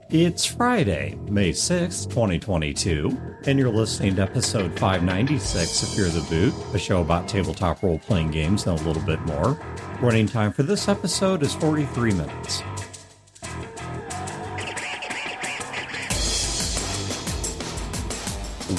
It's Friday, May 6th, 2022, and you're listening to episode 596 of Fear the Boot, a show about tabletop role-playing games and a little bit more. Running time for this episode is 43 minutes.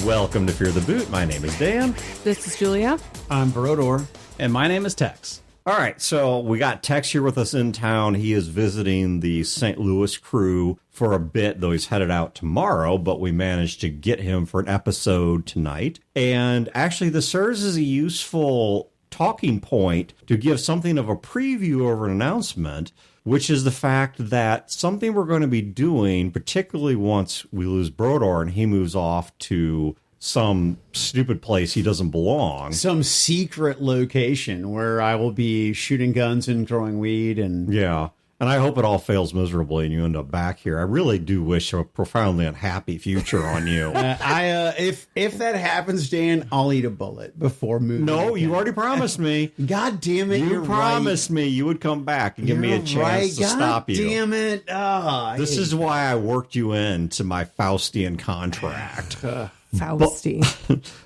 Welcome to Fear the Boot. My name is Dan. This is Julia. I'm Brodeur. And my name is Tex. All right, so we got Tex here with us in town. He is visiting the St. Louis crew for a bit, though he's headed out tomorrow, but we managed to get him for an episode tonight. And actually, this serves as a useful talking point to give something of a preview of an announcement, which is the fact that something we're going to be doing, particularly once we lose Brodeur and he moves off to some stupid place he doesn't belong. Some secret location where I will be shooting guns and growing weed. And yeah. And I hope it all fails miserably and you end up back here. I really do wish a profoundly unhappy future on you. If that happens, Dan, I'll eat a bullet before moving. No, you already promised me. God damn it. You promised me you would come back and give me a chance to stop you. God damn it. This is why I worked you into my Faustian contract. Fausty.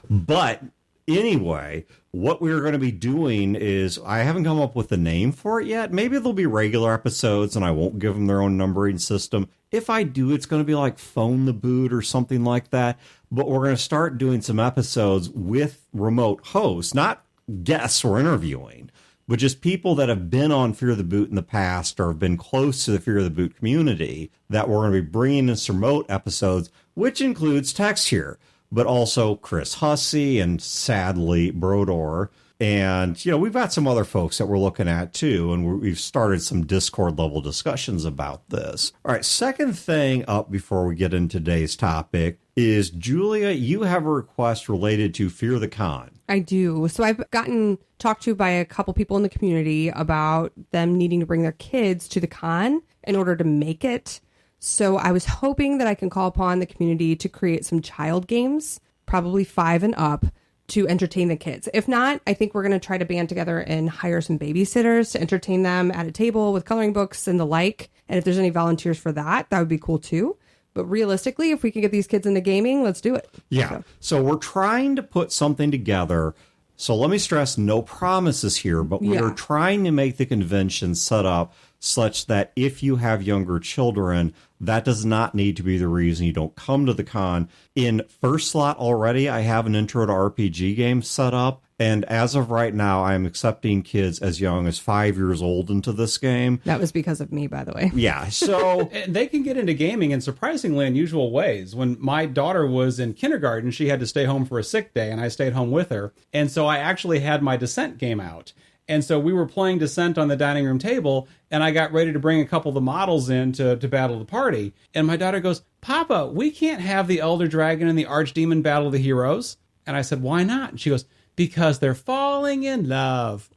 But anyway, what we're going to be doing is, I haven't come up with a name for it yet. Maybe there'll be regular episodes and I won't give them their own numbering system. If I do, it's going to be like Phone the Boot or something like that. But we're going to start doing some episodes with remote hosts, not guests we're interviewing, but just people that have been on Fear the Boot in the past or have been close to the Fear the Boot community that we're going to be bringing in some remote episodes, which includes Tex here, but also Chris Hussey and, sadly, Brodeur. And, you know, we've got some other folks that we're looking at, too, and we've started some Discord-level discussions about this. All right, second thing up before we get into today's topic is, Julia, you have a request related to Fear the Con. I do. So I've gotten talked to by a couple people in the community about them needing to bring their kids to the con in order to make it. So I was hoping that I can call upon the community to create some child games, probably 5 and up, to entertain the kids. If not, I think we're going to try to band together and hire some babysitters to entertain them at a table with coloring books and the like. And if there's any volunteers for that, that would be cool too. But realistically, if we can get these kids into gaming, let's do it. Yeah. So we're trying to put something together. So let me stress, no promises here, but we're trying to make the convention set up such that if you have younger children, that does not need to be the reason you don't come to the con. In first slot already, I have an intro to RPG game set up. And as of right now, I'm accepting kids as young as 5 years old into this game. That was because of me, by the way. Yeah, so They can get into gaming in surprisingly unusual ways. When my daughter was in kindergarten, she had to stay home for a sick day, and I stayed home with her. And so I actually had my Descent game out. And so we were playing Descent on the dining room table, and I got ready to bring a couple of the models in to battle the party. And my daughter goes, "Papa, we can't have the Elder Dragon and the Archdemon battle the heroes." And I said, "Why not?" And she goes, "Because they're falling in love."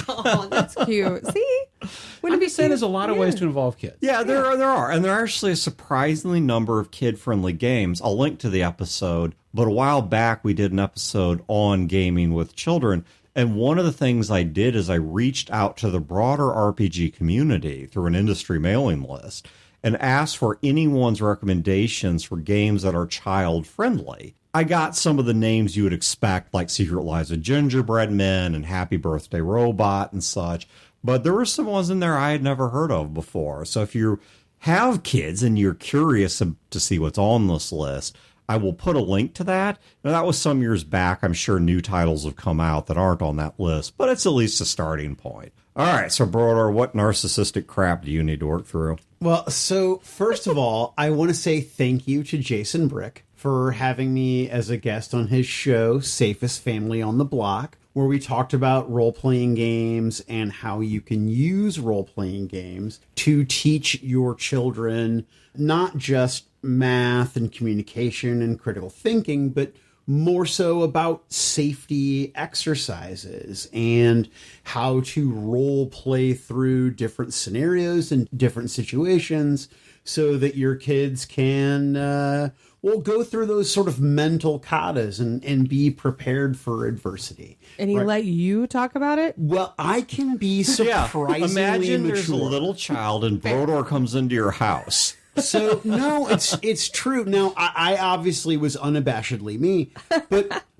Oh, that's cute. See? Wouldn't it be saying there's a lot of ways to involve kids. yeah, there are. And there are actually a surprisingly number of kid-friendly games. I'll link to the episode. But a while back, we did an episode on gaming with children. And one of the things I did is I reached out to the broader RPG community through an industry mailing list and asked for anyone's recommendations for games that are child-friendly. I got some of the names you would expect, like Secret Lives of Gingerbread Men and Happy Birthday Robot and such. But there were some ones in there I had never heard of before. So if you have kids and you're curious to see what's on this list, I will put a link to that. Now, that was some years back. I'm sure new titles have come out that aren't on that list, but it's at least a starting point. All right, so Brodeur, what narcissistic crap do you need to work through? Well, so first of all, I want to say thank you to Jason Brick for having me as a guest on his show, Safest Family on the Block, where we talked about role-playing games and how you can use role-playing games to teach your children not just math and communication and critical thinking, but more so about safety exercises and how to role play through different scenarios and different situations so that your kids can, go through those sort of mental katas and be prepared for adversity. And he let you talk about it? Well, I can be surprisingly Imagine mature. there's a little child and Brodeur comes into your house. So no, it's true. Now I obviously was unabashedly me,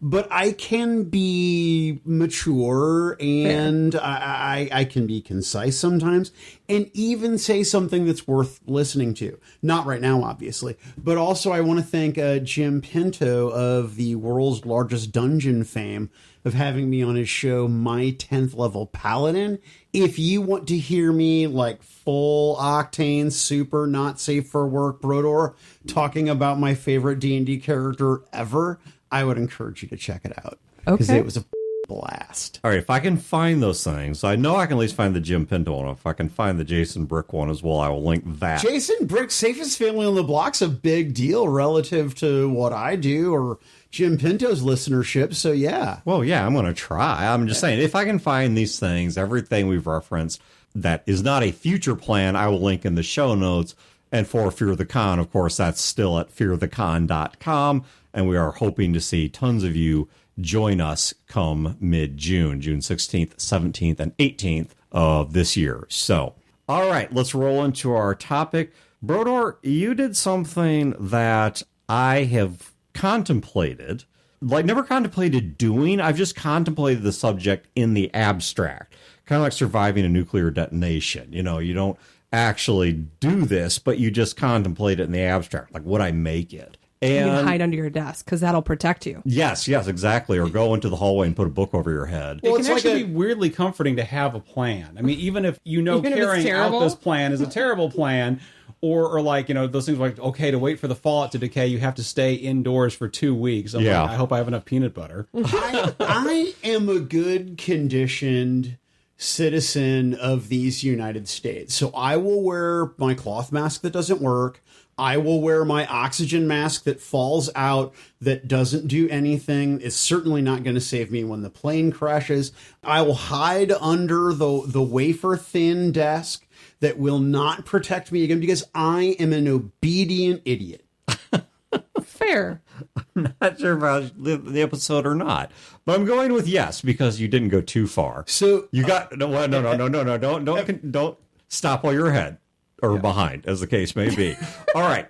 but I can be mature and I can be concise sometimes and even say something that's worth listening to. Not right now, obviously, but also I want to thank Jim Pinto of the world's largest dungeon fame of having me on his show, My 10th Level Paladin. If you want to hear me like full octane, super not safe for work Brodeur talking about my favorite D&D character ever, I would encourage you to check it out. Because it was a blast. All right, if I can find those things, I know I can at least find the Jim Pinto one. If I can find the Jason Brick one as well, I will link that. Jason Brick, safest family on the block's a big deal relative to what I do or Jim Pinto's listenership, so yeah. Well, yeah, I'm going to try. I'm just saying, if I can find these things, everything we've referenced that is not a future plan, I will link in the show notes. And for Fear the Con, of course, that's still at fearthecon.com. And we are hoping to see tons of you join us come mid-June, June 16th, 17th, and 18th of this year. So, all right, let's roll into our topic. Brodeur, you did something that I have contemplated, like never contemplated doing. I've just contemplated the subject in the abstract, kind of like surviving a nuclear detonation. You know, you don't actually do this, but you just contemplate it in the abstract. Like, would I make it? And you And can hide under your desk because that'll protect you. yes, exactly. Or go into the hallway and put a book over your head. It it's can like actually be weirdly comforting to have a plan. I mean, even if you know Even if it's carrying out terrible? this plan is a terrible plan, or like, you know, those things like, okay, to wait for the fallout to decay, you have to stay indoors for 2 weeks. I'm Yeah. like, I hope I have enough peanut butter. I am a good conditioned citizen of these United States. So I will wear my cloth mask that doesn't work. I will wear my oxygen mask that falls out, that doesn't do anything. It's certainly not going to save me when the plane crashes. I will hide under the wafer thin desk that will not protect me again because I am an obedient idiot. Fair. Not sure about the episode or not, but I'm going with yes because you didn't go too far. So You got no, don't stop while you're ahead or behind, as the case may be. All right,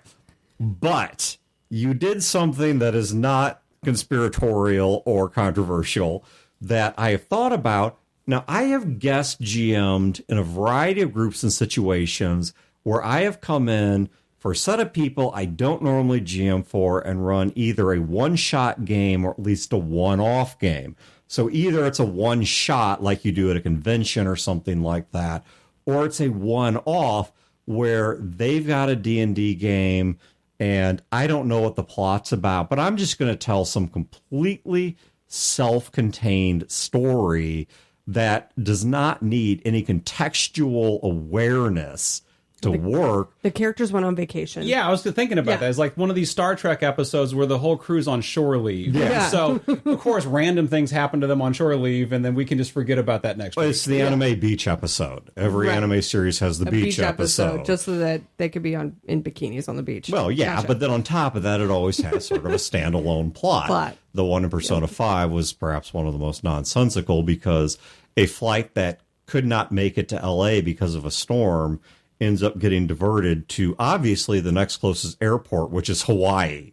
but you did something that is not conspiratorial or controversial that I have thought about. Now, I have guest GM'd in a variety of groups and situations where I have come in for a set of people I don't normally GM for and run either a one-shot game or at least a one-off game. So either it's a one-shot like you do at a convention or something like that, or it's a one-off where they've got a D&D game and I don't know what the plot's about, but I'm just going to tell some completely self-contained story that does not need any contextual awareness to work. The characters went on vacation. Yeah, I was thinking about Yeah. that. It's like one of these Star Trek episodes where the whole crew's on shore leave. Yeah. So, of course, random things happen to them on shore leave, and then we can just forget about that next week. It's the anime beach episode. Every Right. anime series has the A beach episode. just so that they could be in bikinis on the beach. Well, yeah, Gotcha. but then on top of that, it always has sort of a standalone plot. The one in Persona 5 was perhaps one of the most nonsensical because a flight that could not make it to LA because of a storm ends up getting diverted to obviously the next closest airport, which is Hawaii.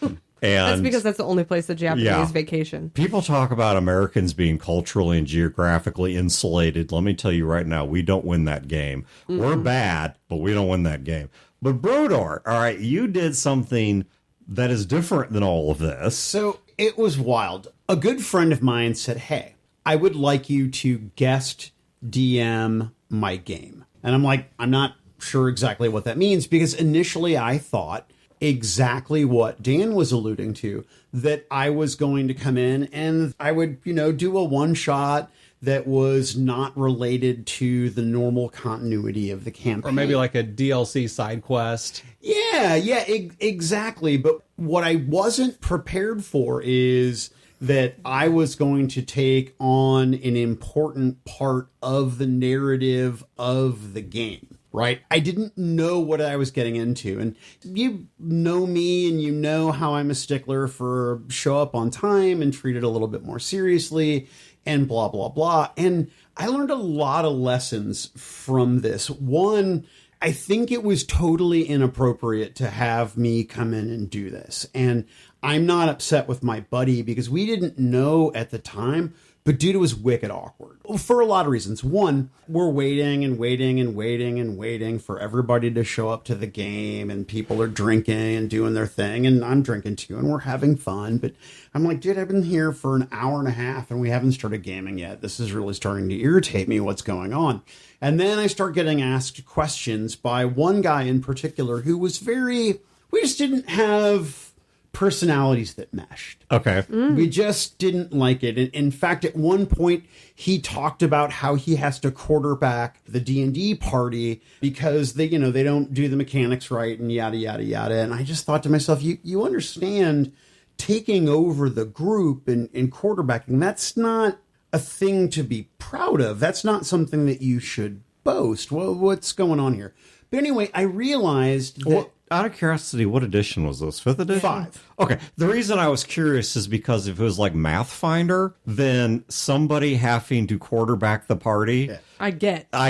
And that's because that's the only place the Japanese Yeah. vacation. people talk about Americans being culturally and geographically insulated. Let me tell you right now, we don't win that game. We're bad, but we don't win that game. But Brodeur, all right, you did something that is different than all of this. So it was wild. A good friend of mine said, "Hey, I would like you to guest DM my game." And I'm like, I'm not sure exactly what that means because initially I thought exactly what Dan was alluding to, that I was going to come in and I would, do a one shot that was not related to the normal continuity of the campaign. Or maybe like a DLC side quest. Yeah, exactly. But what I wasn't prepared for is that I was going to take on an important part of the narrative of the game, right? I didn't know what I was getting into. And you know me and you know how I'm a stickler for show up on time and treat it a little bit more seriously and blah, blah, blah. And I learned a lot of lessons from this. One, I think it was totally inappropriate to have me come in and do this. And I'm not upset with my buddy because we didn't know at the time, but dude, it was wicked awkward for a lot of reasons. One, we're waiting and waiting and waiting and waiting for everybody to show up to the game, and people are drinking and doing their thing, and I'm drinking too, and we're having fun. But I'm like, dude, I've been here for an hour and a half and we haven't started gaming yet. This is really starting to irritate me. What's going on? And then I start getting asked questions by one guy in particular who was we just didn't have personalities that meshed. Okay. We just didn't like it. In fact, at one point, he talked about how he has to quarterback the D&D party because they don't do the mechanics right and yada, yada, yada. And I just thought to myself, you understand taking over the group and quarterbacking, that's not a thing to be proud of. That's not something that you should boast. Well, what's going on here? But anyway, I realized that... Well, out of curiosity, what edition was this? 5th edition? 5. Okay. The reason I was curious is because if it was like Mathfinder, then somebody having to quarterback the party. Yeah.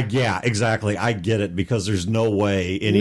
Yeah, exactly. I get it because there's no way any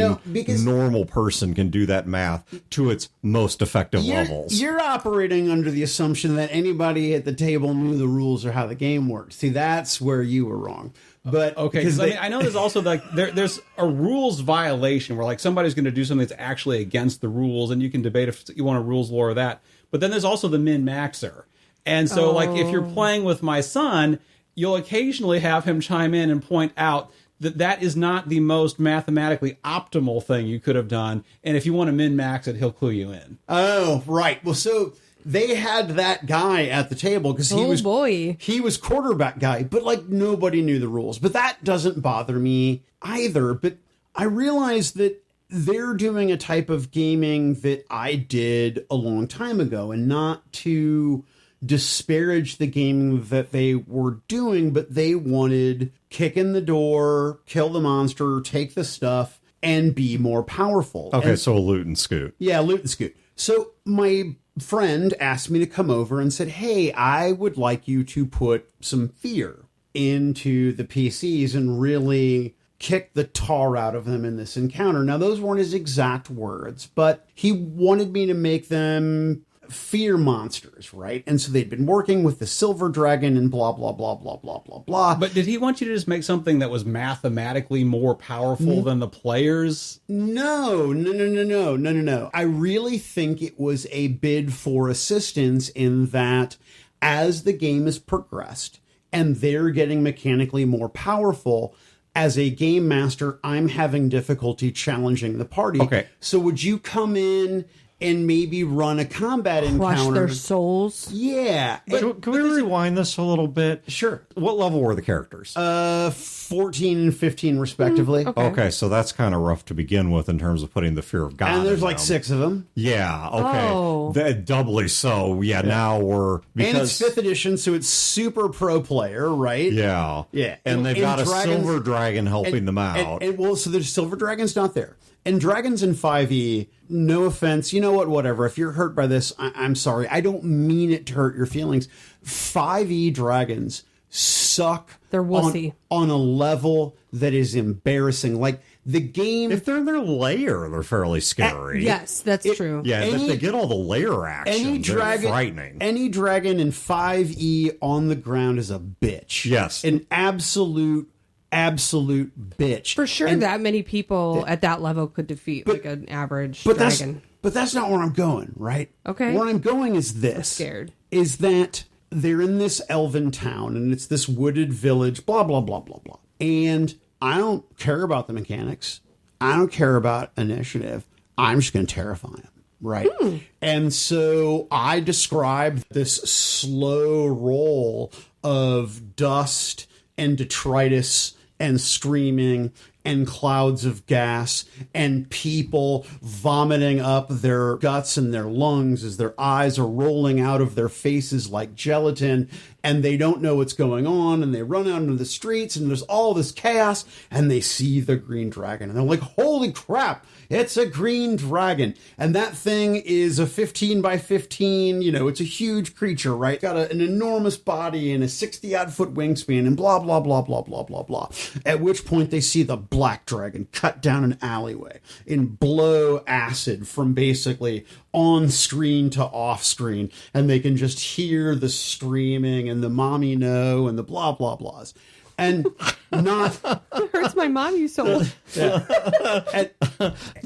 normal person can do that math to its most effective levels. You're operating under the assumption that anybody at the table knew the rules or how the game worked. See, that's where you were wrong. But okay, because I know there's also like there's a rules violation where like somebody's going to do something that's actually against the rules, and you can debate if you want a rules lore or that. But then there's also the min-maxer, and so like if you're playing with my son, you'll occasionally have him chime in and point out that is not the most mathematically optimal thing you could have done, and if you want to min-max it, he'll clue you in. Oh, right. Well, so they had that guy at the table because he was quarterback guy, but like nobody knew the rules. But that doesn't bother me either. But I realized that they're doing a type of gaming that I did a long time ago, and not to disparage the gaming that they were doing, but they wanted kick in the door, kill the monster, take the stuff, and be more powerful. Okay, so a loot and scoot. Yeah, loot and scoot. So my friend asked me to come over and said, hey, I would like you to put some fear into the PCs and really kick the tar out of them in this encounter. Now, those weren't his exact words, but he wanted me to make them fear monsters, right? And so they'd been working with the silver dragon and blah, blah, blah, blah, blah, blah, blah. But did he want you to just make something that was mathematically more powerful than the players? No. I really think it was a bid for assistance in that as the game has progressed and they're getting mechanically more powerful, as a game master, I'm having difficulty challenging the party. Okay. So would you come in and maybe run a combat Crush encounter? their souls. Yeah. Can we rewind this a little bit? Sure. What level were the characters? 14 and 15 respectively. Okay, so that's kind of rough to begin with in terms of putting the fear of God. And there's in like them. 6 of them. Yeah, okay. Oh. Doubly so. Yeah, now we're... And it's 5th edition, so it's super pro player, right? Yeah. Yeah. And they've got a dragons- silver dragon helping them out. Well, so there's silver dragons not there. And dragons in 5e, no offense, you know what, whatever. If you're hurt by this, I'm sorry. I don't mean it to hurt your feelings. 5e dragons suck. They're wussy. On a level that is embarrassing. Like, the game... If they're in their lair, they're fairly scary. Yes, that's true. Yeah, if they get all the lair action, they're frightening. Any dragon in 5e on the ground is a bitch. Yes. An absolute bitch. For sure, that many people at that level could defeat like an average dragon. But that's not where I'm going, right? Okay. Where I'm going is this. I'm scared. Is that they're in this elven town, and it's this wooded village, blah, blah, blah, blah, blah. And I don't care about the mechanics. I don't care about initiative. I'm just going to terrify them. Right. And so I described this slow roll of dust and detritus and screaming and clouds of gas and people vomiting up their guts and their lungs as their eyes are rolling out of their faces like gelatin, and they don't know what's going on, and they run out into the streets and there's all this chaos, and they see the green dragon and they're like, holy crap, it's a green dragon. And that thing is a 15 by 15, it's a huge creature, right? Got an enormous body and a 60 odd foot wingspan and blah, blah, blah, blah, blah, blah, blah. At which point they see the black dragon cut down an alleyway and blow acid from basically on screen to off screen, and they can just hear the screaming and the mommy no and the blah blah blahs. And not It hurts my mommy so. The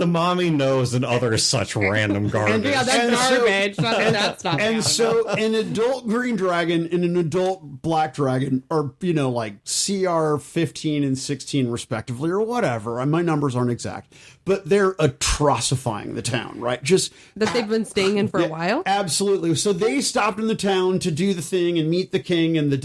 mommy knows and other such random garbage. Yeah, that's garbage. That's not. And so an adult green dragon and an adult black dragon are, like CR 15 and 16 respectively, or whatever. My numbers aren't exact, but they're atrocifying the town, right? Just that they've been staying in for a while? Absolutely. So they stopped in the town to do the thing and meet the king and the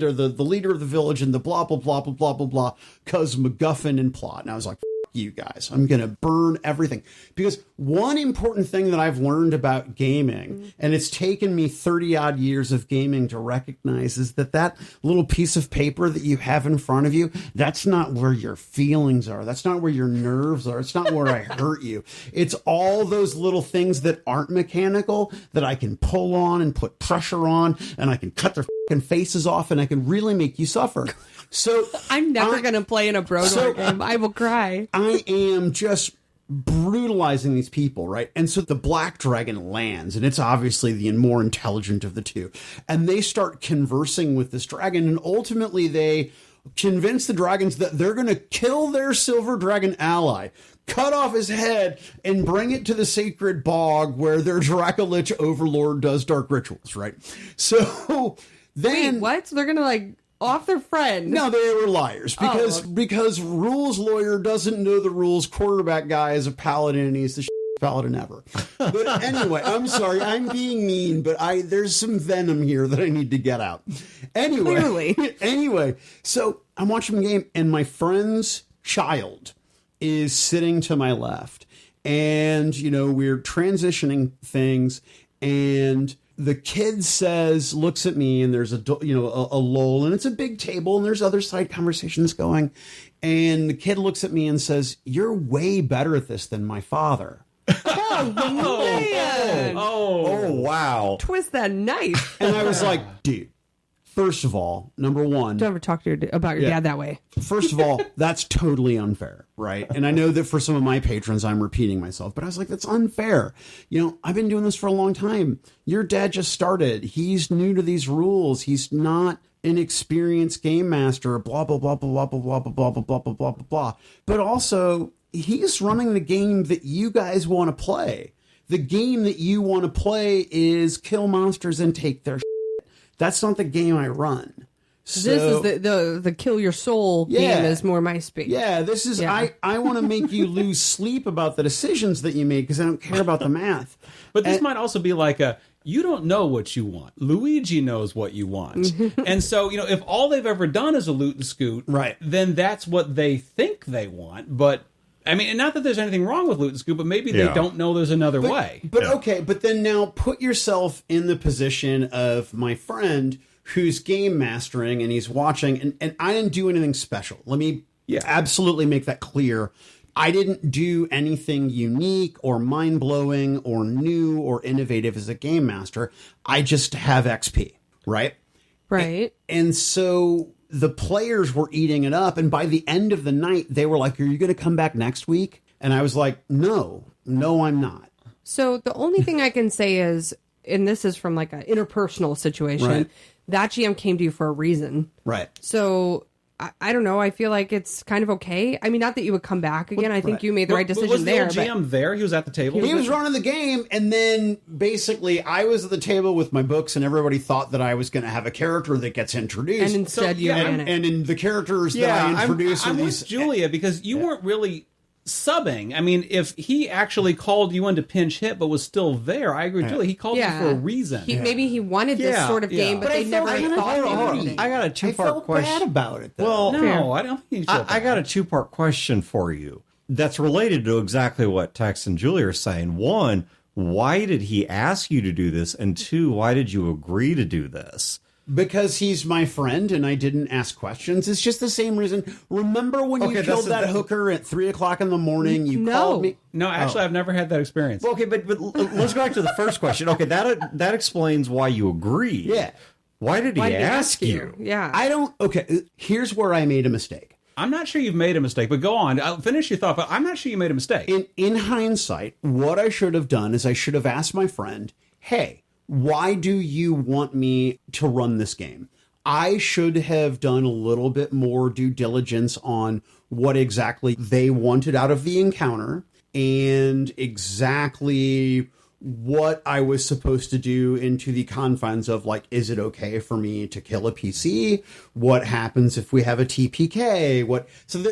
or the leader of the village and the blah, blah, blah, blah, blah, blah, blah, cause MacGuffin and plot. And I was like, you guys, I'm going to burn everything. Because one important thing that I've learned about gaming, and it's taken me 30 odd years of gaming to recognize, is that little piece of paper that you have in front of you, that's not where your feelings are. That's not where your nerves are. It's not where I hurt you. It's all those little things that aren't mechanical that I can pull on and put pressure on, and I can cut their fucking faces off, and I can really make you suffer. So I'm never going to play in a Brodeur game. I will cry. I am just brutalizing these people, right? And so the black dragon lands, and it's obviously the more intelligent of the two. And they start conversing with this dragon, and ultimately they convince the dragons that they're going to kill their silver dragon ally, cut off his head, and bring it to the sacred bog where their Dracolich overlord does dark rituals, right? So then... Wait, what? So they're going to, off their friend? No, they were liars because rules lawyer doesn't know the rules. Quarterback guy is a paladin, and he's the paladin ever. But anyway, I'm sorry, I'm being mean, but there's some venom here that I need to get out. Anyway, Clearly. So I'm watching the game, and my friend's child is sitting to my left, and we're transitioning things, and the kid looks at me, and there's a lull, and it's a big table, and there's other side conversations going. And the kid looks at me and says, "You're way better at this than my father." Oh, man. Oh, wow. Twist that knife. And I was like, dude, first of all, number one, Don't ever talk to about your dad that way. first of all, that's totally unfair, right? And I know that for some of my patrons, I'm repeating myself, but I was like, that's unfair. I've been doing this for a long time. Your dad just started. He's new to these rules. He's not an experienced game master, blah, blah, blah, blah, blah, blah, blah, blah, blah, blah, blah, blah, blah, blah. But also, he's running the game that you guys want to play. The game that you want to play is kill monsters and take their shit. That's not the game I run. So, this is the kill your soul game is more my speed. Yeah, this is, I want to make you lose sleep about the decisions that you made because I don't care about the math. But this might also be like you don't know what you want. Luigi knows what you want. And so, if all they've ever done is a loot and scoot, right, then that's what they think they want. But I mean, not that there's anything wrong with loot and scoot, but maybe they don't know there's another way. But okay, but then now put yourself in the position of my friend who's game mastering and he's watching, and I didn't do anything special. Let me absolutely make that clear. I didn't do anything unique or mind-blowing or new or innovative as a game master. I just have XP, right? Right. And so the players were eating it up, and by the end of the night, they were like, "Are you going to come back next week?" And I was like, No, I'm not. So the only thing I can say is, and this is from like an interpersonal situation, Right. that GM came to you for a reason. Right. So I don't know. I feel like it's kind of okay. I mean, not that you would come back again. I think you made the right decision was there. Was the GM there? He was at the table? He was running the game, and then basically I was at the table with my books, and everybody thought that I was going to have a character that gets introduced. And instead you ran it. And in the characters that I introduced I'm with Julia, because you weren't really subbing. I mean, if he actually called you in to pinch hit but was still there, I agree with Julia. He called you for a reason. Maybe he wanted this sort of game, but they never thought he would. I got a two-part question. I felt bad about it, though. Well, No, I don't think you feel I got a two-part question for you that's related to exactly what Tex and Julia are saying. One, why did he ask you to do this? And two, why did you agree to do this? Because he's my friend and I didn't ask questions. It's just the same reason. Remember when you killed that hooker at 3 o'clock in the morning? You called me. No, actually, I've never had that experience. Well, okay, but let's go back to the first question. Okay, that explains why you agreed. Yeah. Why did he ask you? Yeah. Okay, here's where I made a mistake. I'm not sure you've made a mistake, but go on. I'll finish your thought, but I'm not sure you made a mistake. In hindsight, what I should have done is I should have asked my friend, hey, why do you want me to run this game? I should have done a little bit more due diligence on what exactly they wanted out of the encounter and exactly what I was supposed to do into the confines of, like, is it okay for me to kill a PC? What happens if we have a TPK?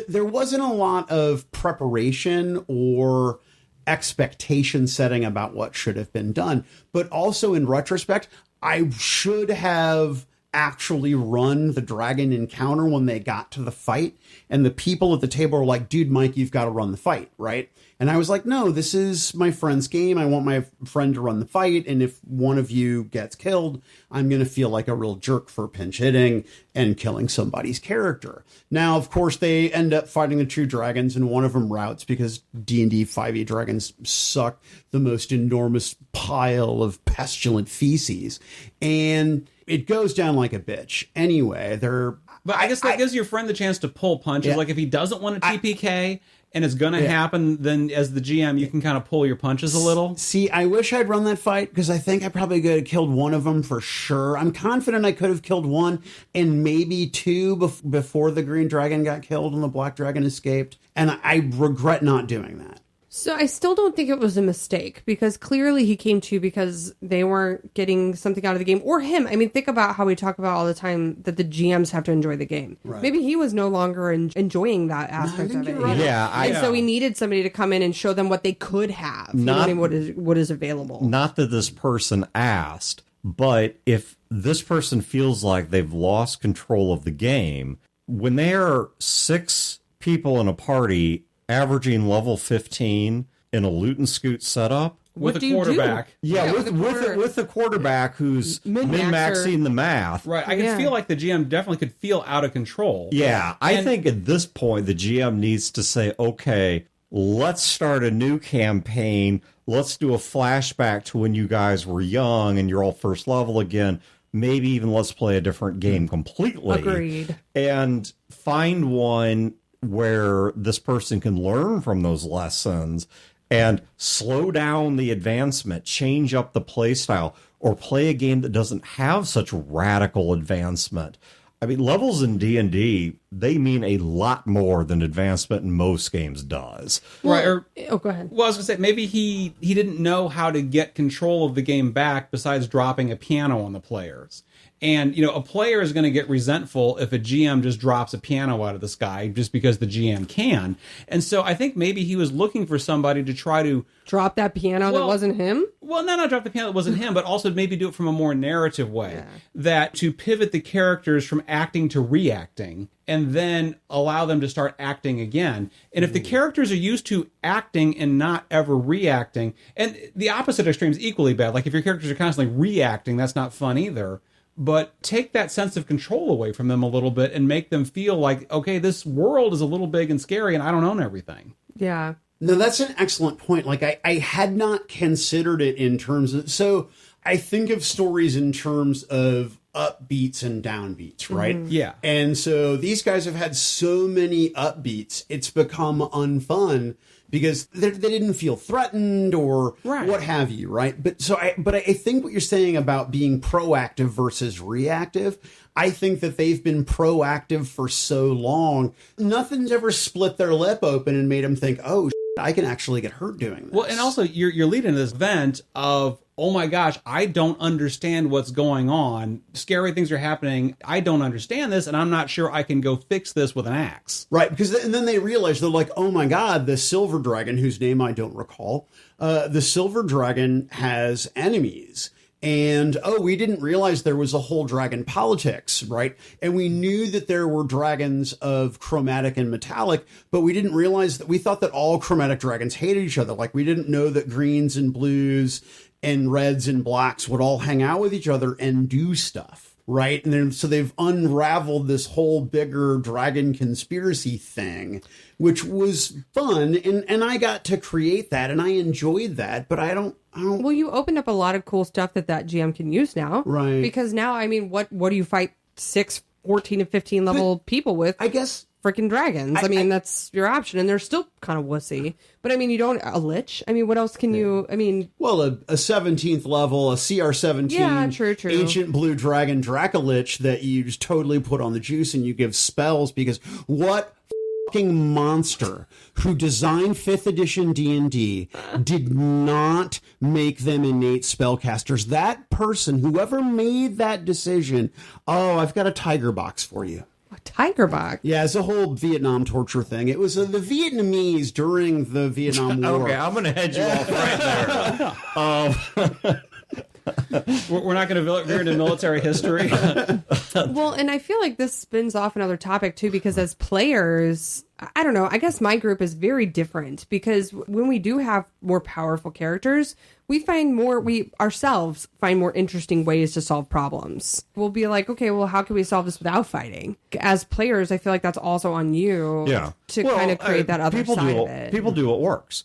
There wasn't a lot of preparation or expectation setting about what should have been done. But also in retrospect, I should have actually run the dragon encounter when they got to the fight. And the people at the table were like, dude, Mike, you've got to run the fight, right? And I was like, no, this is my friend's game. I want my friend to run the fight. And if one of you gets killed, I'm going to feel like a real jerk for pinch hitting and killing somebody's character. Now, of course, they end up fighting the two dragons and one of them routs because D&D 5e dragons suck the most enormous pile of pestilent feces. And it goes down like a bitch. Anyway, But I guess that gives your friend the chance to pull punches. Yeah. Like if he doesn't want a TPK and it's going to happen, then as the GM, you can kind of pull your punches a little. See, I wish I'd run that fight because I think I probably could have killed one of them for sure. I'm confident I could have killed one and maybe two before the green dragon got killed and the black dragon escaped. And I regret not doing that. So I still don't think it was a mistake because clearly he came to because they weren't getting something out of the game or him. I mean, think about how we talk about all the time that the GMs have to enjoy the game. Right. Maybe he was no longer enjoying that aspect of it. Right. Yeah. So he needed somebody to come in and show them what they could have. What is available. Not that this person asked, but if this person feels like they've lost control of the game, when there are 6 people in a party averaging level 15 in a loot and scoot setup with a quarterback. With a quarterback who's min-maxing the math. Right. I can feel like the GM definitely could feel out of control. Yeah. I think at this point, the GM needs to say, okay, let's start a new campaign. Let's do a flashback to when you guys were young and you're all first level again. Maybe even let's play a different game completely. Agreed. And find one where this person can learn from those lessons and slow down the advancement, change up the play style, or play a game that doesn't have such radical advancement. I mean, levels in D&D, they mean a lot more than advancement in most games does. Well, go ahead. Well, I was going to say, maybe he didn't know how to get control of the game back besides dropping a piano on the players. And, a player is going to get resentful if a GM just drops a piano out of the sky just because the GM can. And so I think maybe he was looking for somebody to try to drop that piano that wasn't him? Well, not drop the piano that wasn't him, but also maybe do it from a more narrative way. Yeah. That to pivot the characters from acting to reacting and then allow them to start acting again. And if the characters are used to acting and not ever reacting, and the opposite extreme is equally bad. Like if your characters are constantly reacting, that's not fun either. But take that sense of control away from them a little bit and make them feel like, okay, this world is a little big and scary and I don't own everything. Yeah. No, that's an excellent point. Like I had not considered it in terms of, so I think of stories in terms of upbeats and downbeats, right? Mm-hmm. Yeah. And so these guys have had so many upbeats, it's become unfun because they didn't feel threatened or what have you, right? But I think what you're saying about being proactive versus reactive, I think that they've been proactive for so long. Nothing's ever split their lip open and made them think, oh, I can actually get hurt doing this. Well, and also you're leading this event of, oh my gosh, I don't understand what's going on. Scary things are happening. I don't understand this, and I'm not sure I can go fix this with an axe. Right, because and then they realize, they're like, oh my God, the silver dragon, whose name I don't recall, the silver dragon has enemies. And, we didn't realize there was a whole dragon politics, right? And we knew that there were dragons of chromatic and metallic, but we didn't realize that we thought that all chromatic dragons hated each other. Like we didn't know that greens and blues and reds and blacks would all hang out with each other and do stuff, right? And then so they've unraveled this whole bigger dragon conspiracy thing, which was fun. And I got to create that and I enjoyed that, but I don't. Well, you opened up a lot of cool stuff that GM can use now. Right. Because now, I mean, what do you fight 6, 14, and 15 level people with? I guess freaking dragons. I mean, that's your option, and they're still kind of wussy. But I mean, you don't a lich. I mean, what else can you? I mean, well, a 17th level, a CR17, Yeah, true. ancient blue dragon Dracolich that you just totally put on the juice and you give spells because what fucking monster who designed 5th edition D&D did not make them innate spellcasters. That person, whoever made that decision, oh, I've got a tiger box for you. a tiger box. Yeah, it's a whole Vietnam torture thing. It was the Vietnamese during the Vietnam War. Okay, I'm going to head you off right there. We're not going to veer into military history. Well, and I feel like this spins off another topic too, because as players, I don't know, I guess my group is very different because when we do have more powerful characters, we ourselves find more interesting ways to solve problems. We'll be like, okay, well, how can we solve this without fighting? As players, I feel like that's also on you to kind of create that other side of it. People do what works.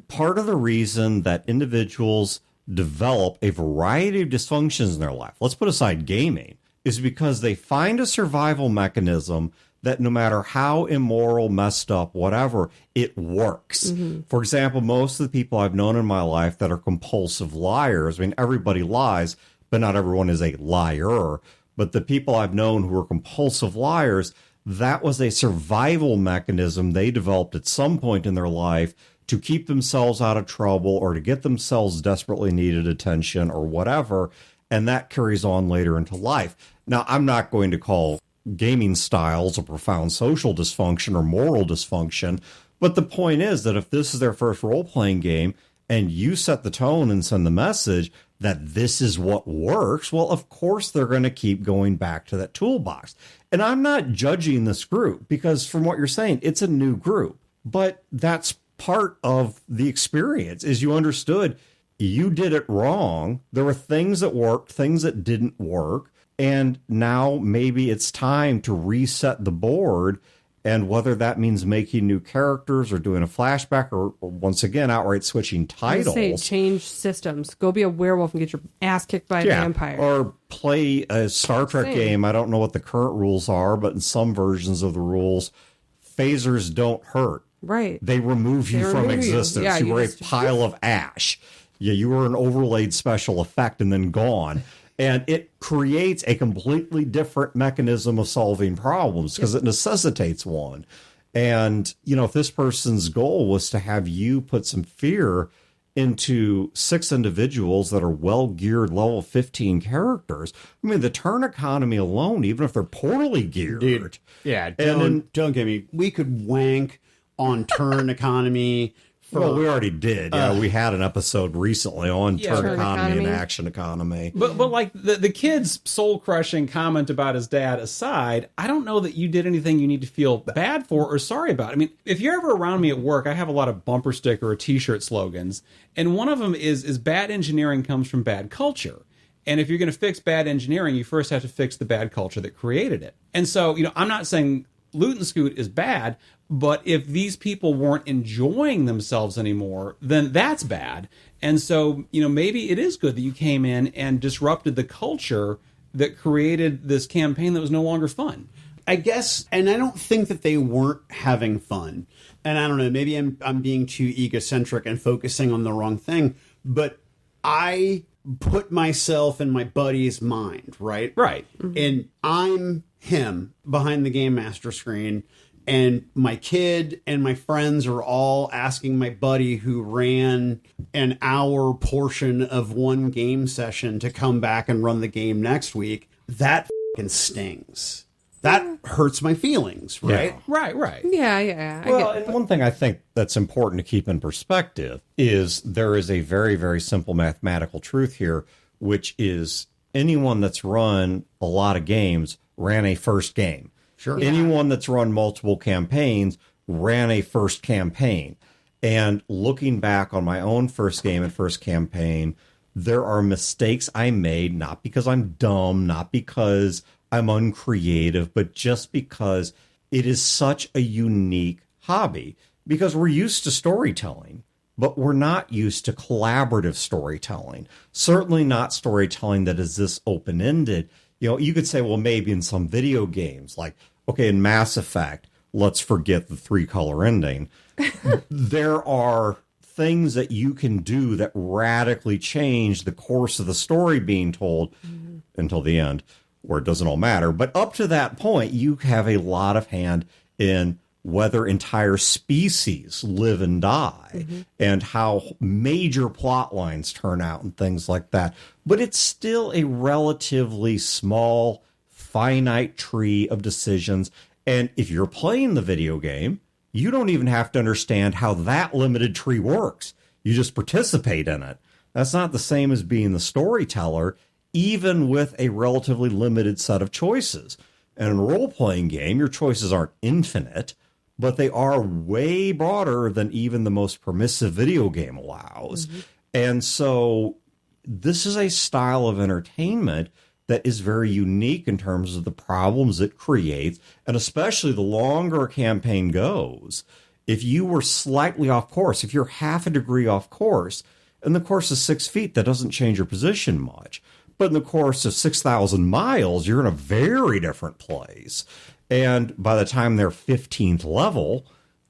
Part of the reason that individuals develop a variety of dysfunctions in their life, let's put aside gaming, is because they find a survival mechanism that no matter how immoral, messed up, whatever, it works. Mm-hmm. For example, most of the people I've known in my life that are compulsive liars, I mean, everybody lies, but not everyone is a liar. But the people I've known who are compulsive liars, that was a survival mechanism they developed at some point in their life to keep themselves out of trouble or to get themselves desperately needed attention or whatever. And that carries on later into life. Now, I'm not going to call gaming styles a profound social dysfunction or moral dysfunction. But the point is that if this is their first role-playing game and you set the tone and send the message that this is what works, well, of course they're going to keep going back to that toolbox. And I'm not judging this group because from what you're saying, it's a new group. But that's part of the experience is you understood you did it wrong. There were things that worked, things that didn't work. And now maybe it's time to reset the board. And whether that means making new characters or doing a flashback or once again, outright switching titles. Say change systems. Go be a werewolf and get your ass kicked by a vampire. Or play a Star Trek game. I don't know what the current rules are, but in some versions of the rules, phasers don't hurt. Right. They remove you from existence. Yeah, you were a pile of ash. Yeah, you were an overlaid special effect and then gone. And it creates a completely different mechanism of solving problems because it necessitates one. And, you know, if this person's goal was to have you put some fear into 6 individuals that are well-geared level 15 characters, I mean, the turn economy alone, even if they're poorly geared. Dude, yeah, don't get me. We could wank on turn economy. Well, we already did. Yeah, we had an episode recently on turn economy and action economy. But like the kid's soul-crushing comment about his dad aside, I don't know that you did anything you need to feel bad for or sorry about. I mean, if you're ever around me at work, I have a lot of bumper sticker or T-shirt slogans, and one of them is bad engineering comes from bad culture. And if you're going to fix bad engineering, you first have to fix the bad culture that created it. And so, you know, I'm not saying Loot and Scoot is bad, but if these people weren't enjoying themselves anymore, then that's bad. And so, you know, maybe it is good that you came in and disrupted the culture that created this campaign that was no longer fun. I guess, and I don't think that they weren't having fun. And I don't know, maybe I'm being too egocentric and focusing on the wrong thing, but I put myself in my buddy's mind, right? Right. Mm-hmm. And I'm him behind the Game Master screen. And my kid and my friends are all asking my buddy who ran an hour portion of one game session to come back and run the game next week. That fucking stings. That hurts my feelings, right? Yeah. Right. Yeah. Well, and one thing I think that's important to keep in perspective is there is a very, very simple mathematical truth here, which is anyone that's run a lot of games ran a first game. Sure. Anyone that's run multiple campaigns ran a first campaign. And looking back on my own first game and first campaign, there are mistakes I made, not because I'm dumb, not because I'm uncreative, but just because it is such a unique hobby. Because we're used to storytelling, but we're not used to collaborative storytelling. Certainly not storytelling that is this open-ended. You know, you could say, well, maybe in some video games, like, okay, in Mass Effect, let's forget the 3-color ending. There are things that you can do that radically change the course of the story being told until the end, where it doesn't all matter. But up to that point, you have a lot of hand in whether entire species live and die and how major plot lines turn out and things like that. But it's still a relatively small, finite tree of decisions. And if you're playing the video game, you don't even have to understand how that limited tree works. You just participate in it. That's not the same as being the storyteller, even with a relatively limited set of choices. And in a role-playing game, your choices aren't infinite, but they are way broader than even the most permissive video game allows. And so this is a style of entertainment that is very unique in terms of the problems it creates, and especially the longer a campaign goes. If you were slightly off course, if you're half a degree off course, in the course of 6 feet, that doesn't change your position much. But in the course of 6,000 miles, you're in a very different place. And by the time they're 15th level,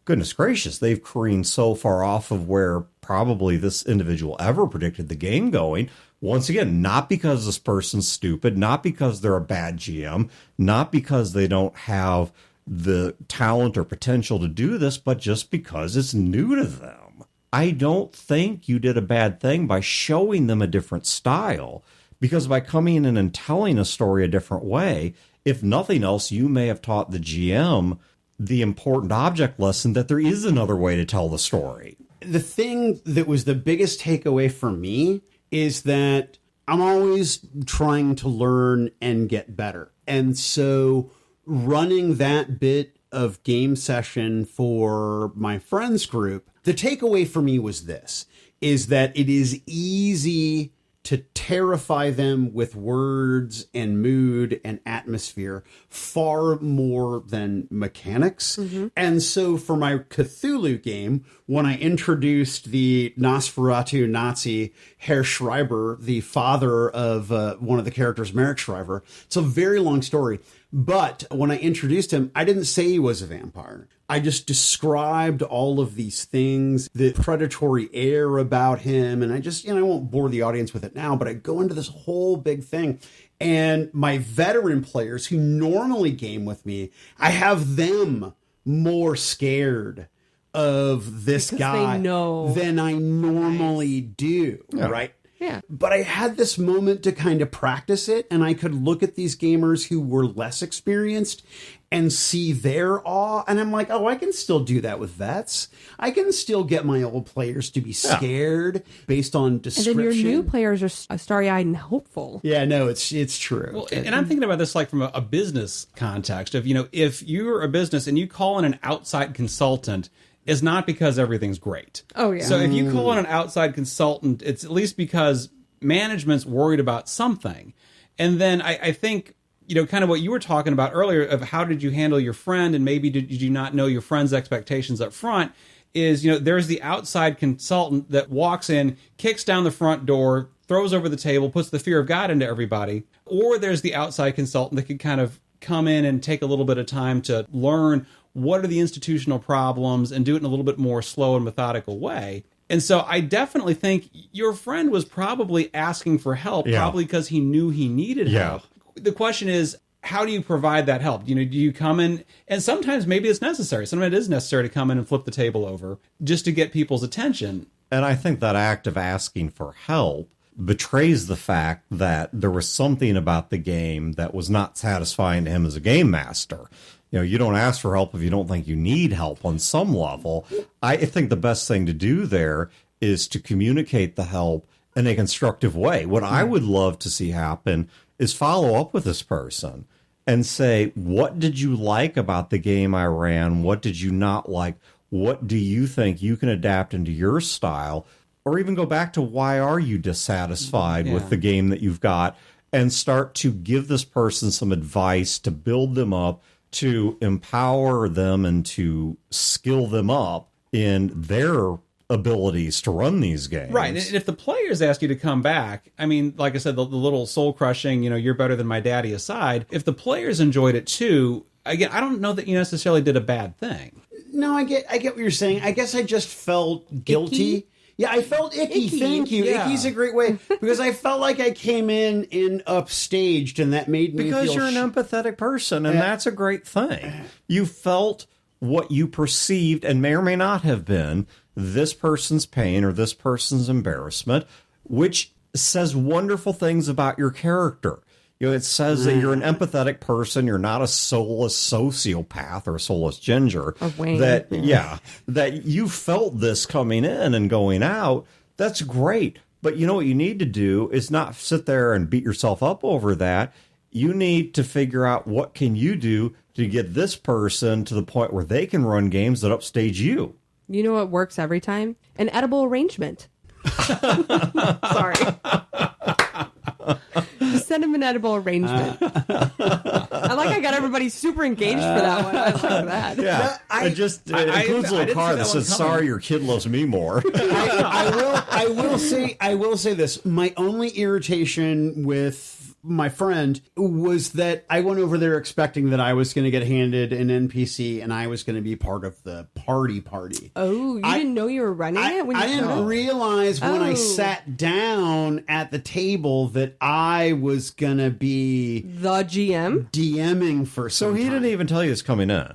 goodness gracious, they've careened so far off of where probably this individual ever predicted the game going. Once again, not because this person's stupid, not because they're a bad GM, not because they don't have the talent or potential to do this, but just because it's new to them. I don't think you did a bad thing by showing them a different style, because by coming in and telling a story a different way, if nothing else, you may have taught the GM the important object lesson that there is another way to tell the story. The thing that was the biggest takeaway for me is that I'm always trying to learn and get better. And so running that bit of game session for my friends group, the takeaway for me was this, is that it is easy to terrify them with words and mood and atmosphere far more than mechanics. And so for my Cthulhu game, when I introduced the Nosferatu Nazi Herr Schreiber, the father of one of the characters, Merrick Schreiber, it's a very long story. But when I introduced him, I didn't say he was a vampire. I just described all of these things, the predatory air about him. And I just, I won't bore the audience with it now, but I go into this whole big thing. And my veteran players who normally game with me, I have them more scared of this Because guy they know. than I normally do, right? Yeah. But I had this moment to kind of practice it, and I could look at these gamers who were less experienced and see their awe. And I'm like, oh, I can still do that with vets. I can still get my old players to be scared based on description. And then your new players are starry-eyed and hopeful. Yeah, no, it's true. Well, and I'm thinking about this like from a business context of, if you're a business and you call in an outside consultant, is not because everything's great. Oh, yeah. So if you call in an outside consultant, it's at least because management's worried about something. And then I think, kind of what you were talking about earlier of how did you handle your friend and maybe did you not know your friend's expectations up front is, there's the outside consultant that walks in, kicks down the front door, throws over the table, puts the fear of God into everybody. Or there's the outside consultant that could kind of come in and take a little bit of time to learn what are the institutional problems and do it in a little bit more slow and methodical way. And so I definitely think your friend was probably asking for help, probably because he knew he needed help. The question is, how do you provide that help? Do you come in, and sometimes maybe it's necessary. Sometimes it is necessary to come in and flip the table over just to get people's attention. And I think that act of asking for help betrays the fact that there was something about the game that was not satisfying to him as a game master. You don't ask for help if you don't think you need help on some level. I think the best thing to do there is to communicate the help in a constructive way. What I would love to see happen is follow up with this person and say, what did you like about the game I ran? What did you not like? What do you think you can adapt into your style? Or even go back to why are you dissatisfied with the game that you've got, and start to give this person some advice to build them up, to empower them and to skill them up in their abilities to run these games. Right. And if the players ask you to come back, I mean, like I said, the little soul crushing, you're better than my daddy aside, if the players enjoyed it too, again, I don't know that you necessarily did a bad thing. No, I get what you're saying. I guess I just felt guilty. Icky? Yeah, I felt icky. Thank you. Yeah. Icky's a great way because I felt like I came in and upstaged, and that made me Because feel you're an empathetic person, and that's a great thing. You felt what you perceived and may or may not have been this person's pain or this person's embarrassment, which says wonderful things about your character. You know, it says that you're an empathetic person. You're not a soulless sociopath or a soulless ginger. Or Wayne. That that you felt this coming in and going out. That's great. But you know what you need to do is not sit there and beat yourself up over that. You need to figure out what can you do to get this person to the point where they can run games that upstage you. You know what works every time? An edible arrangement. Sorry. Just send him an edible arrangement. I got everybody super engaged for that one. I like that. Yeah, it just includes a I little didn't card see that that says, one coming. "Sorry, your kid loves me more." I will say this. My only irritation with my friend was that I went over there expecting that I was going to get handed an NPC and I was going to be part of the party. Oh, you didn't know you were running it when you I showed didn't up? realize when I Oh. sat down at the table that I was going to be The GM? DMing for So some he didn't time. even tell you it's coming in.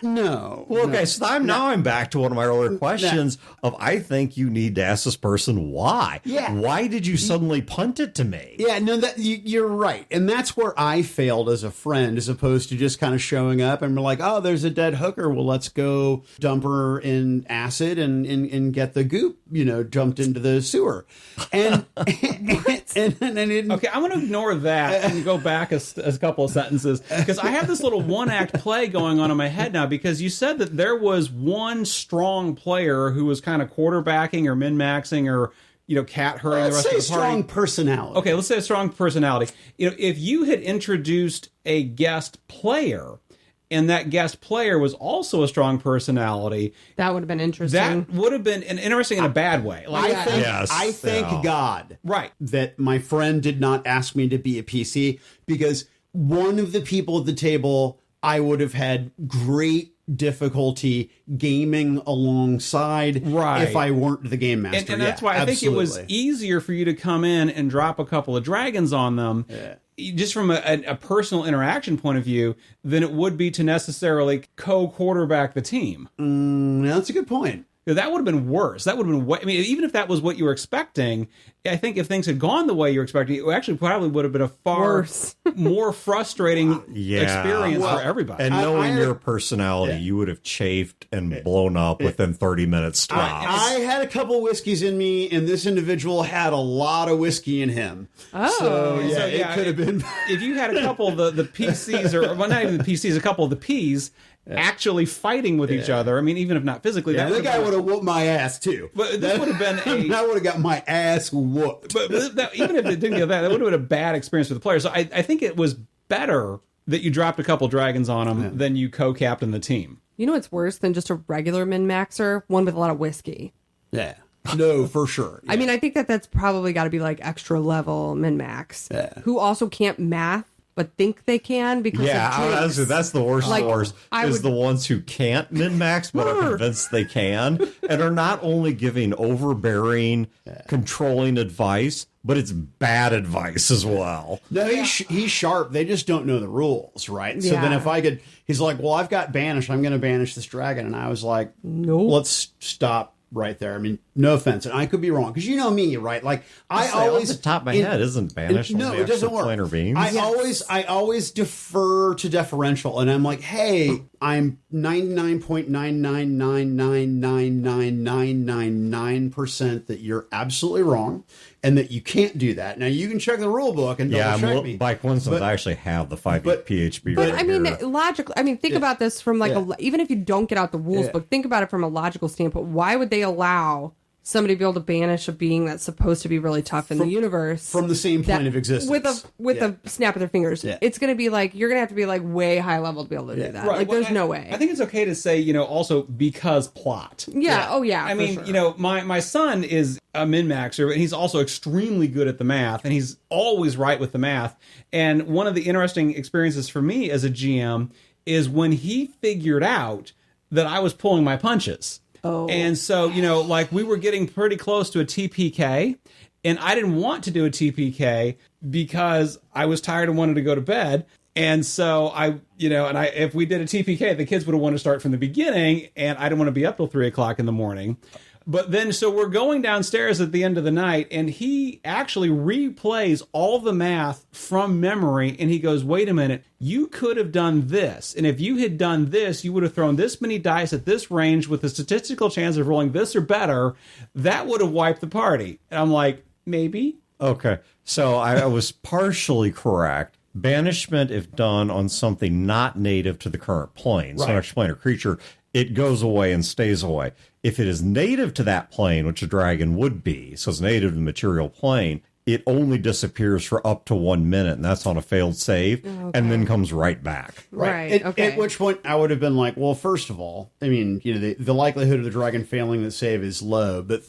No. Well, okay, no. so I'm back to one of my earlier questions of I think you need to ask this person why. Yeah. Why did you suddenly punt it to me? Yeah, no, you're right. And that's where I failed as a friend, as opposed to just kind of showing up and we're like, oh, there's a dead hooker. Well, let's go dump her in acid and get the goop, dumped into the sewer. And, and I didn't. Okay, I'm going to ignore that and go back a couple of sentences because I have this little one-act play going on in my head now because you said that there was one strong player who was kind of quarterbacking or min-maxing or cat herding the Let's rest say of the party. strong personality. Okay, let's say a strong personality. If you had introduced a guest player and that guest player was also a strong personality, That would have been interesting. that would have been interesting in a bad way. Like, I thank God Right. that my friend did not ask me to be a PC because one of the people at the table I would have had great difficulty gaming alongside Right. if I weren't the game master. and that's Yeah, why I think it was absolutely. easier for you to come in and drop a couple of dragons on them, just from a personal interaction point of view, than it would be to necessarily co-quarterback the team. That's a good point. That would have been worse. That would have been way, I mean, even if that was what you were expecting, I think if things had gone the way you were expecting, it actually probably would have been a far Worse. more frustrating experience for everybody. And knowing I- your personality, you would have chafed and blown up within 30 minutes tops. I had a couple whiskeys in me, and this individual had a lot of whiskey in him. Oh. So, yeah, So, it could have been. If you had a couple of the PCs, or well, not even the PCs, a couple of the Ps actually fighting with each other. I mean, even if not physically, Yeah, that that guy would have whooped my ass too. But this would have been I would have got my ass whooped. But even if it didn't get that would have been a bad experience for the players. So I think it was better that you dropped a couple dragons on them than you co-captained the team. You know what's worse than just a regular min-maxer? One with a lot of whiskey. Yeah. No, for sure. I mean, I think that's probably got to be like extra level min-max. Who also can't math, but think they can because Yeah, of drinks. that's the worst. Like, the worst I is would- the ones who can't min-max but are convinced they can and are not only giving overbearing, controlling advice, but it's bad advice as well. No, he's sharp. They just don't know the rules, right? So then Yeah. if I could, he's like, well, I've got banished. I'm going to banish this dragon. And I was like, Nope. let's stop right there. I mean, no offense. And I could be wrong because you know me, right? Like I always, off the top of my head, isn't banished no, only it doesn't extra work. planar beams? I always defer to deferential, and I'm like, hey, I'm 99.999999999% that you're absolutely wrong, and that you can't do that. Now you can check the rule book and Yeah, double check me. by coincidence, I actually have the 5e but- PHB But right I mean, here. logically, think about this from like even if you don't get out the rules book, think about it from a logical standpoint. Why would they allow somebody to be able to banish a being that's supposed to be really tough in the universe from the same plane of existence with a snap of their fingers? Yeah. It's going to be like you're going to have to be like way high level to be able to do that. Right. Like, Well, there's no way. I think it's okay to say, also because plot. yeah. Oh yeah. I for mean, sure. my son is a min-maxer, and he's also extremely good at the math, and he's always right with the math. And one of the interesting experiences for me as a GM is when he figured out that I was pulling my punches. Oh. And so, like we were getting pretty close to a TPK, and I didn't want to do a TPK because I was tired and wanted to go to bed. And so if we did a TPK, the kids would have wanted to start from the beginning, and I didn't want to be up till 3 o'clock in the morning. But then, so we're going downstairs at the end of the night, and he actually replays all the math from memory, and he goes, wait a minute, you could have done this. And if you had done this, you would have thrown this many dice at this range with a statistical chance of rolling this or better. That would have wiped the party. And I'm like, maybe. Okay, so I was partially correct. Banishment, if done on something not native to the current plane, so an extra plane or creature, it goes away and stays away. If it is native to that plane, which a dragon would be, so it's native to the material plane, it only disappears for up to 1 minute, and that's on a failed save, and then comes right back. Right. At which point I would have been like, well, first of all, I mean, the likelihood of the dragon failing the save is low, but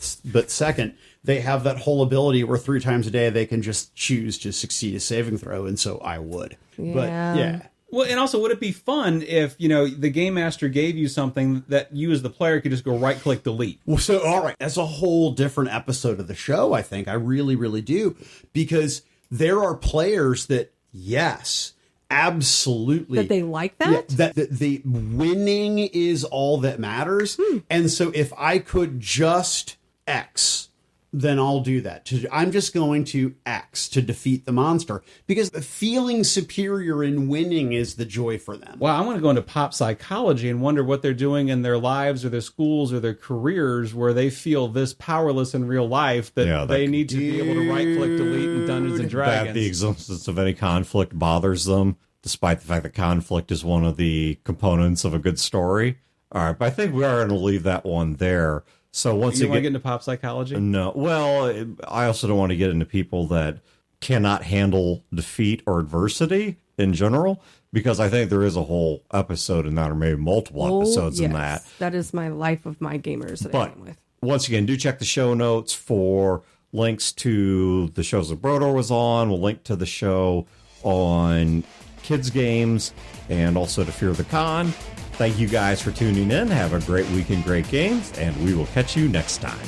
second, they have that whole ability where 3 times a day they can just choose to succeed a saving throw, and so I would. Yeah. But yeah. Well, and also, would it be fun if, the game master gave you something that you as the player could just go right-click delete? Well, so, all right, that's a whole different episode of the show, I think. I really, really do. Because there are players that, yes, absolutely. That they like that? Yeah, that the winning is all that matters. And so if I could just X, then I'll do that. I'm just going to X to defeat the monster, because feeling superior in winning is the joy for them. Well, I want to go into pop psychology and wonder what they're doing in their lives or their schools or their careers where they feel this powerless in real life that they need to be able to right-click delete in Dungeons and Dragons. That the existence of any conflict bothers them, despite the fact that conflict is one of the components of a good story. All right, but I think we are going to leave that one there. So once you want to get into pop psychology? No. Well, I also don't want to get into people that cannot handle defeat or adversity in general, because I think there is a whole episode in that, or maybe multiple episodes in that. That is my life of my gamers that I game with. Once again, do check the show notes for links to the shows that Brodeur was on. We'll link to the show on kids games and also to Fear the Con. Thank you guys for tuning in. Have a great week in great games, and we will catch you next time.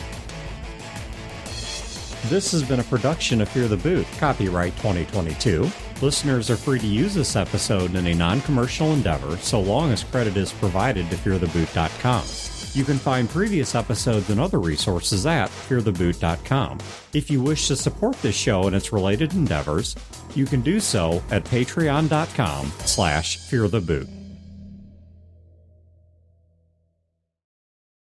This has been a production of Fear the Boot, copyright 2022. Listeners are free to use this episode in a non-commercial endeavor, so long as credit is provided to feartheboot.com. You can find previous episodes and other resources at feartheboot.com. If you wish to support this show and its related endeavors, you can do so at patreon.com/feartheboot.